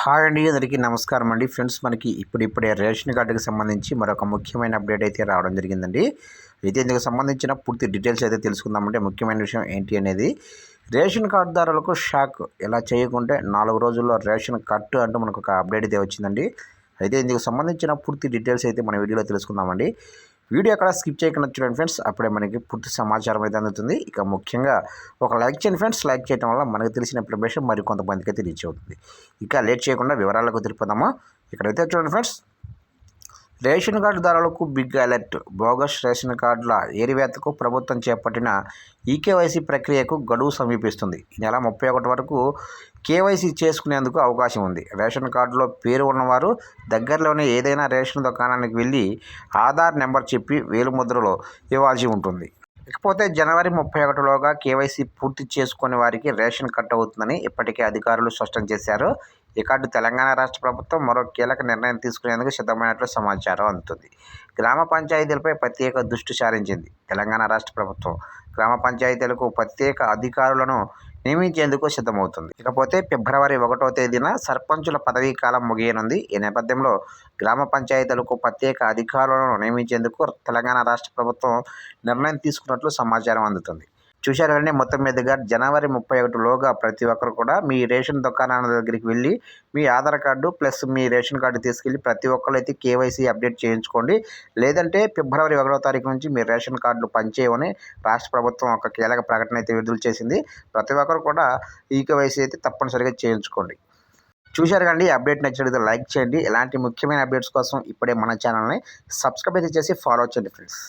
Hi అండి, అందరికీ నమస్కారం అండి. ఫ్రెండ్స్, మనకి ఇప్పుడే రేషన్ కార్డుకి సంబంధించి మరొక ముఖ్యమైన అప్డేట్ అయితే రావడం జరిగిందండి. అయితే ఇందుకు సంబంధించిన పూర్తి డీటెయిల్స్ అయితే తెలుసుకుందామంటే ముఖ్యమైన విషయం ఏంటి అనేది రేషన్ కార్డుదారులకు షాక్. ఇలా చేయకుంటే 4 రోజుల్లో రేషన్ కట్ అంటూ మనకు ఒక అప్డేట్ అయితే వచ్చిందండి. అయితే ఇందుకు సంబంధించిన పూర్తి డీటెయిల్స్ అయితే మన వీడియోలో తెలుసుకుందామండి. వీడియో అక్కడ స్కిప్ చేయకుండా చూడండి ఫ్రెండ్స్, అప్పుడే మనకి పూర్తి సమాచారం అయితే అందుతుంది. ఇక ముఖ్యంగా ఒక లైక్ చేయండి ఫ్రెండ్స్. లైక్ చేయడం వల్ల మనకు తెలిసిన ఇన్ఫర్మేషన్ మరి కొంతమందికి అయితే రీచ్ అవుతుంది. ఇక లేట్ చేయకుండా వివరాలకు తెలిపోదామా. ఇక్కడైతే చూడండి ఫ్రెండ్స్, రేషన్ కార్డుదారులకు బిగ్ అలర్ట్. బోగస్ రేషన్ కార్డుల ఏరివేతకు ప్రభుత్వం చేపట్టిన ఈకేవైసీ ప్రక్రియకు గడువు సమీపిస్తుంది. ఈ నెల 31 వరకు కేవైసీ చేసుకునేందుకు అవకాశం ఉంది. రేషన్ కార్డులో పేరు ఉన్నవారు దగ్గరలోనే ఏదైనా రేషన్ దుకాణానికి వెళ్ళి ఆధార్ నెంబర్ చెప్పి వేలిముద్రలో ఇవ్వాల్సి ఉంటుంది. ఇకపోతే జనవరి 31లోగా కేవైసీ పూర్తి చేసుకునే వారికి రేషన్ కట్ అవుతుందని ఇప్పటికే అధికారులు స్పష్టం చేశారు. ఇక అటు తెలంగాణ రాష్ట్ర ప్రభుత్వం మరో కీలక నిర్ణయం తీసుకునేందుకు సిద్ధమైనట్లు సమాచారం అందుతుంది. గ్రామ పంచాయతీలపై ప్రత్యేక దృష్టి సారించింది తెలంగాణ రాష్ట్ర ప్రభుత్వం. గ్రామ పంచాయతీలకు ప్రత్యేక అధికారులను నియమించేందుకు సిద్ధమవుతుంది. ఇకపోతే ఫిబ్రవరి 1వ తేదీన సర్పంచుల పదవీ కాలం ముగియనుంది. ఈ నేపథ్యంలో గ్రామ పంచాయతీలకు ప్రత్యేక అధికారులను నియమించేందుకు తెలంగాణ రాష్ట్ర ప్రభుత్వం నిర్ణయం తీసుకున్నట్లు సమాచారం అందుతుంది. చూశారు కదండి, మొత్తం మీదుగా జనవరి 31లోగా ప్రతి ఒక్కరు కూడా మీ రేషన్ దుకాణాల దగ్గరికి వెళ్ళి మీ ఆధార్ కార్డు ప్లస్ మీ రేషన్ కార్డు తీసుకెళ్ళి ప్రతి ఒక్కరు అయితే కేవైసీ అప్డేట్ చేయించుకోండి. లేదంటే ఫిబ్రవరి 1వ తారీఖు నుంచి మీ రేషన్ కార్డులు పనిచేయవని రాష్ట్ర ప్రభుత్వం ఒక కీలక ప్రకటన అయితే విడుదల చేసింది. ప్రతి ఒక్కరు కూడా ఈ కేవైసీ అయితే తప్పనిసరిగా చేయించుకోండి. చూశారు కండి, అప్డేట్ నచ్చినట్లయితే లైక్ చేయండి. ఇలాంటి ముఖ్యమైన అప్డేట్స్ కోసం ఇప్పుడే మన ఛానల్ని సబ్స్క్రైబ్ అయితే చేసి ఫాలో చేయండి ఫ్రెండ్స్.